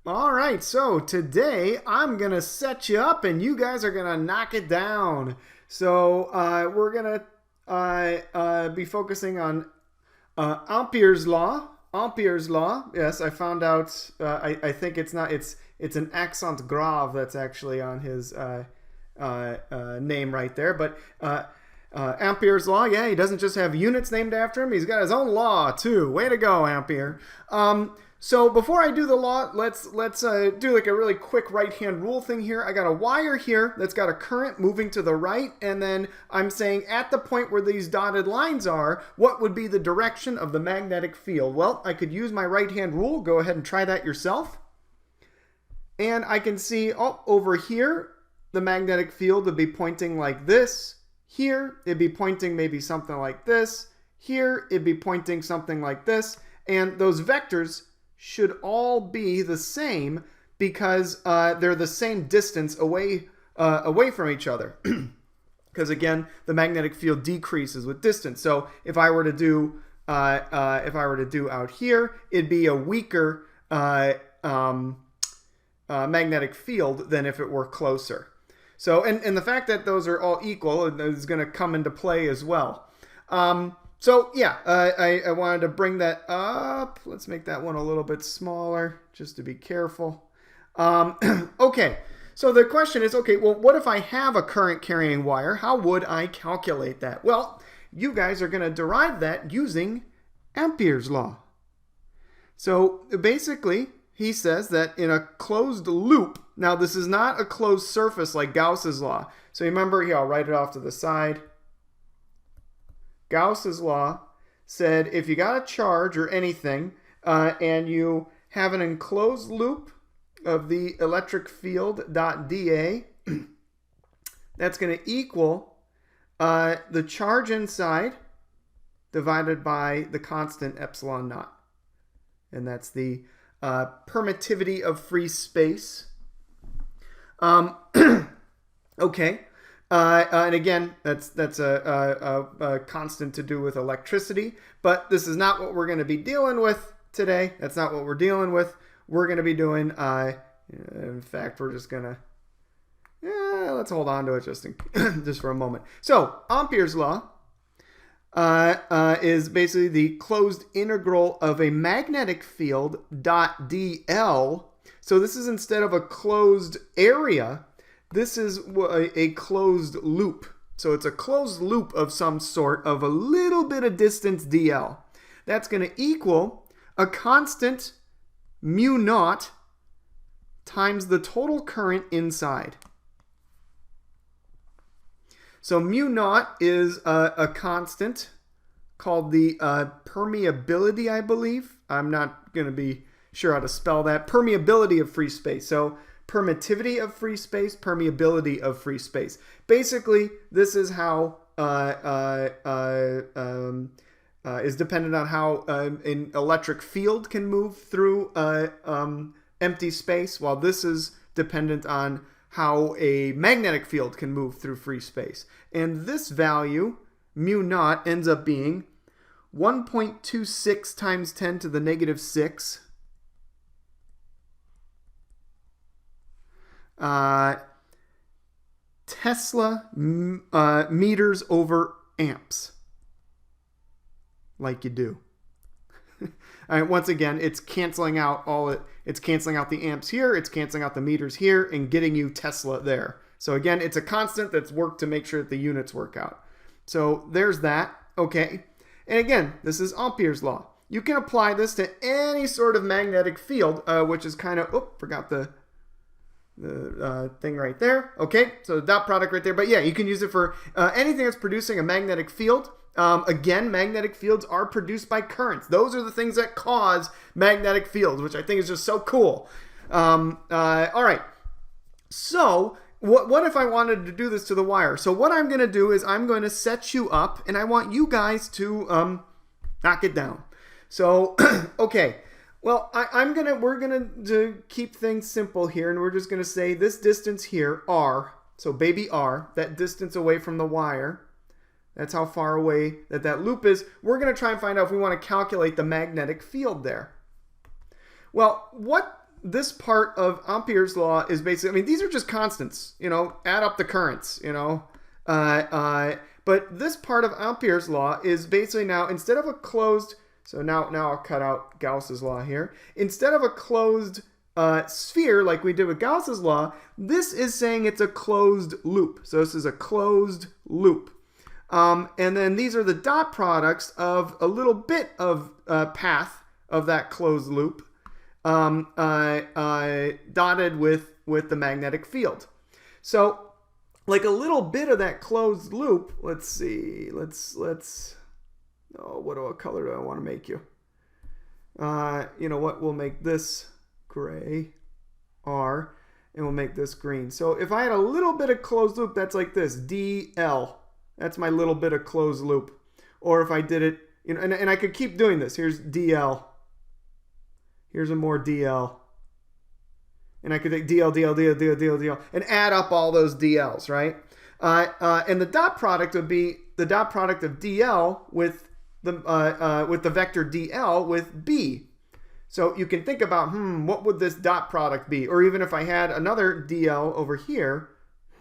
All right, so today I'm going to set you up and you guys are going to knock it down. So we're going to be focusing on Ampere's Law. Ampere's Law, yes, I found out, I think it's not, it's an accent grave that's actually on his name right there. But Ampere's Law, yeah, he doesn't just have units named after him, he's got his own law too. Way to go, Ampere. So before I do the law, let's do like a really quick right-hand rule thing here. I got a wire here that's got a current moving to the right, and then I'm saying at the point where these dotted lines are, what would be the direction of the magnetic field? Well, I could use my right-hand rule. Go ahead and try that yourself. And I can see, oh, over here, the magnetic field would be pointing like this. Here, it'd be pointing maybe something like this. Here, it'd be pointing something like this. And those vectors should all be the same because they're the same distance away from each other. Because again, the magnetic field decreases with distance. So if I were to do out here, it'd be a weaker magnetic field than if it were closer. So and the fact that those are all equal is going to come into play as well. So yeah, I wanted to bring that up. Let's make that one a little bit smaller just to be careful. Okay, so the question is, okay, well, what if I have a current carrying wire? How would I calculate that? Well, you guys are going to derive that using Ampere's law. So basically, he says that in a closed loop, now this is not a closed surface like Gauss's law. So remember here, I'll write it off to the side. Gauss's law said if you got a charge or anything and you have an enclosed loop of the electric field dot dA, that's going to equal the charge inside divided by the constant epsilon naught. And that's the permittivity of free space. Okay. And again, that's a constant to do with electricity, but this is not what we're going to be dealing with today. That's not what we're dealing with. We're going to be doing, in fact, we're just going to, let's hold on to it just for a moment. So Ampere's law is basically the closed integral of a magnetic field dot dl. So this is instead of a closed area, this is a closed loop. So it's a closed loop of some sort of a little bit of distance dl. That's going to equal a constant mu naught times the total current inside. So mu naught is a constant called the permeability, I believe. I'm not going to be sure how to spell that. Permeability of free space. So permittivity of free space, permeability of free space. Basically, this is how is dependent on how an electric field can move through empty space, while this is dependent on how a magnetic field can move through free space. And this value, mu naught, ends up being 1.26 times 10 to the negative 6 Tesla meters over amps, like you do. All right, once again, it's canceling out it's canceling out the amps here, it's canceling out the meters here, and getting you Tesla there. So again, it's a constant that's worked to make sure that the units work out. So there's that. Okay, and again, this is Ampere's law. You can apply this to any sort of magnetic field, which is kind of, forgot the thing right there. Okay, so the dot product right there. But yeah, you can use it for anything that's producing a magnetic field. Again, magnetic fields are produced by currents. Those are the things that cause magnetic fields, which I think is just so cool. All right, so what if I wanted to do this to the wire? So what I'm going to do is I'm going to set you up, and I want you guys to knock it down. So, okay. Well, we're gonna keep things simple here, and we're just gonna say this distance here, r, so baby r, that distance away from the wire, that's how far away that loop is. We're gonna try and find out if we want to calculate the magnetic field there. Well, what this part of Ampere's law is basically, I mean, these are just constants, you know, add up the currents, you know. But this part of Ampere's law is basically now, instead of a closed, so now I'll cut out Gauss's law here. Instead of a closed sphere like we did with Gauss's law, this is saying it's a closed loop. So this is a closed loop. And then these are the dot products of a little bit of path of that closed loop dotted with the magnetic field. So like a little bit of that closed loop, let's see, oh, what color do I want to make you? You know what, we'll make this gray, R, and we'll make this green. So if I had a little bit of closed loop, that's like this, DL. That's my little bit of closed loop. Or if I did it, you know, and I could keep doing this. Here's DL. Here's a more DL. And I could take DL, DL, DL, DL, DL, DL, and add up all those DLs, right? And the dot product would be the dot product of DL with the vector DL with B. So you can think about, what would this dot product be? Or even if I had another DL over here,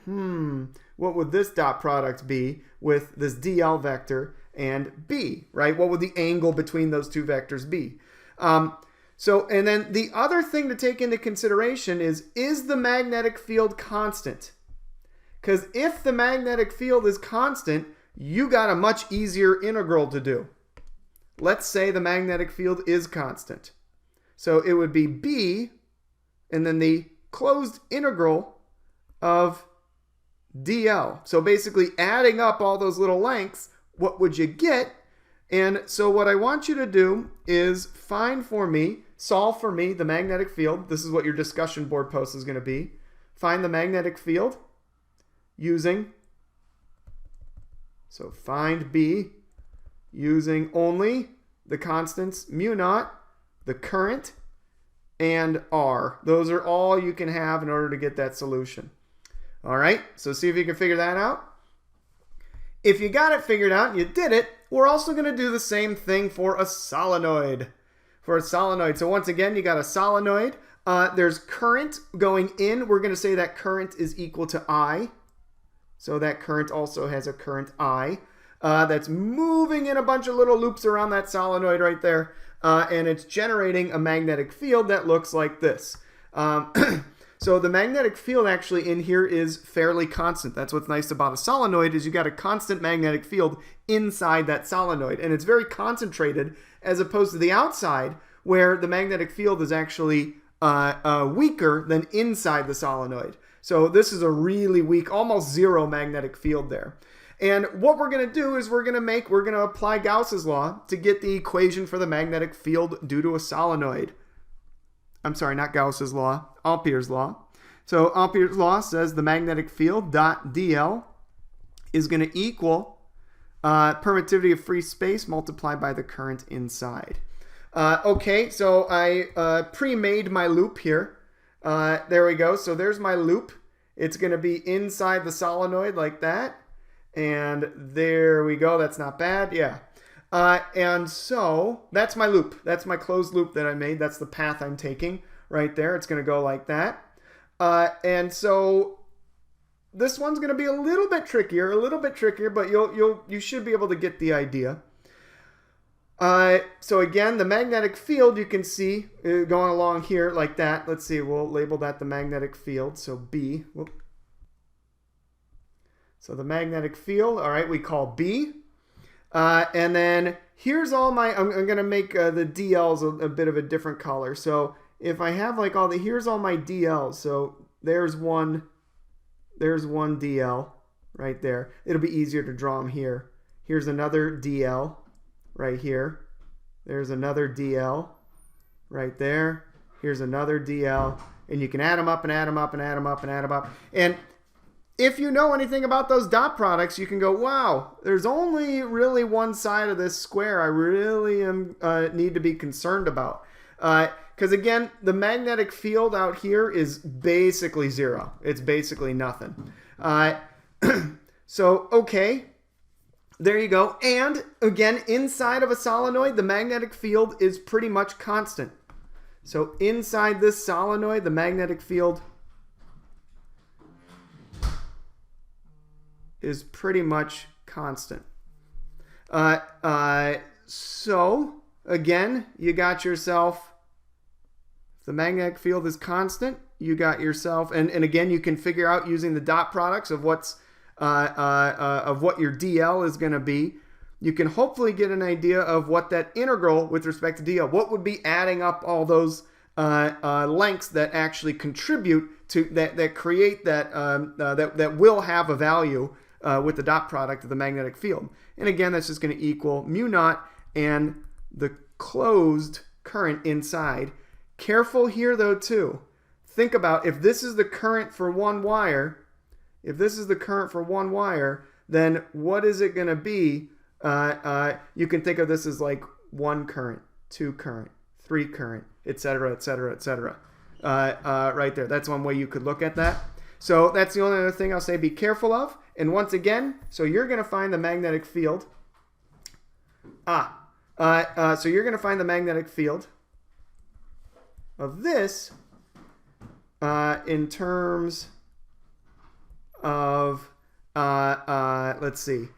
what would this dot product be with this DL vector and B, right? What would the angle between those two vectors be? And then the other thing to take into consideration is the magnetic field constant? Because if the magnetic field is constant, you got a much easier integral to do. Let's say the magnetic field is constant. So it would be B, and then the closed integral of DL. So basically adding up all those little lengths, what would you get? And so what I want you to do is solve for me the magnetic field. This is what your discussion board post is going to be. Find the magnetic field so find B using only the constants mu naught, the current, and R. Those are all you can have in order to get that solution. All right, so see if you can figure that out. If you got it figured out and you did it, we're also going to do the same thing for a solenoid. So once again, you got a solenoid. There's current going in. We're going to say that current is equal to I. So that current also has a current I. That's moving in a bunch of little loops around that solenoid right there. And it's generating a magnetic field that looks like this. So the magnetic field actually in here is fairly constant. That's what's nice about a solenoid, is you got a constant magnetic field inside that solenoid. And it's very concentrated as opposed to the outside, where the magnetic field is actually weaker than inside the solenoid. So this is a really weak, almost zero magnetic field there. And what we're going to do is we're going to apply Gauss's law to get the equation for the magnetic field due to a solenoid. I'm sorry, not Gauss's law, Ampere's law. So Ampere's law says the magnetic field dot dl is going to equal permittivity of free space multiplied by the current inside. Okay, so I pre-made my loop here. There we go. So there's my loop. It's going to be inside the solenoid like that. And there we go. That's not bad. Yeah. And so that's my loop. That's my closed loop that I made. That's the path I'm taking right there. It's going to go like that. And so this one's going to be a little bit trickier, but you should be able to get the idea. So again, the magnetic field you can see going along here like that. Let's see, we'll label that the magnetic field. So B. Whoop. So the magnetic field, all right, we call B. And then here's all my, I'm going to make the DLs a bit of a different color. So if I have like here's all my DLs. So there's one DL right there. It'll be easier to draw them here. Here's another DL right here. There's another DL right there. Here's another DL. And you can add them up and add them up and add them up and add them up. And if you know anything about those dot products, you can go, wow, there's only really one side of this square I really need to be concerned about. Because again, the magnetic field out here is basically zero. It's basically nothing. So, okay, there you go. And again, inside of a solenoid, the magnetic field is pretty much constant. So inside this solenoid, the magnetic field is pretty much constant. So again, you got yourself, if the magnetic field is constant, you got yourself, and again, you can figure out using the dot products of what's of what your DL is going to be. You can hopefully get an idea of what that integral with respect to DL, what would be adding up all those lengths that actually contribute to that create that will have a value with the dot product of the magnetic field. And again, that's just going to equal mu naught and the closed current inside. Careful here though too. Think about if this is the current for one wire, then what is it going to be? You can think of this as like 1 current, 2 current, 3 current, etc., etc., etc. Right there. That's one way you could look at that. So that's the only other thing I'll say be careful of. And once again, so you're going to find the magnetic field. So you're going to find the magnetic field of this in terms of, let's see,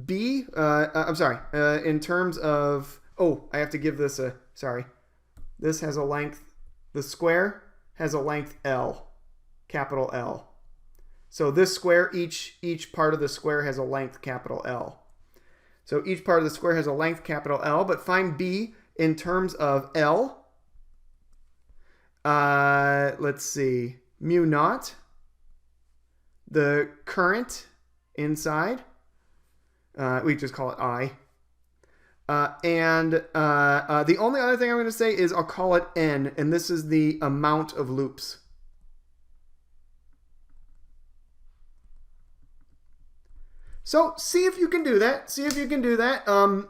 B, I'm sorry, in terms of, I have to give this a, sorry, this has a length, the square has a length L, capital L. So this square, each part of the square has a length capital L. So each part of the square has a length capital L, but find B in terms of L. Let's see, mu naught, the current inside, we just call it I. And the only other thing I'm going to say is I'll call it N, and this is the amount of loops. So see if you can do that.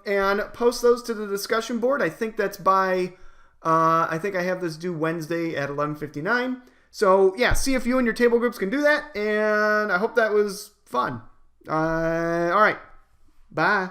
And post those to the discussion board. I think that's by, I think I have this due Wednesday at 11:59. So yeah, see if you and your table groups can do that. And I hope that was fun. All right. Bye.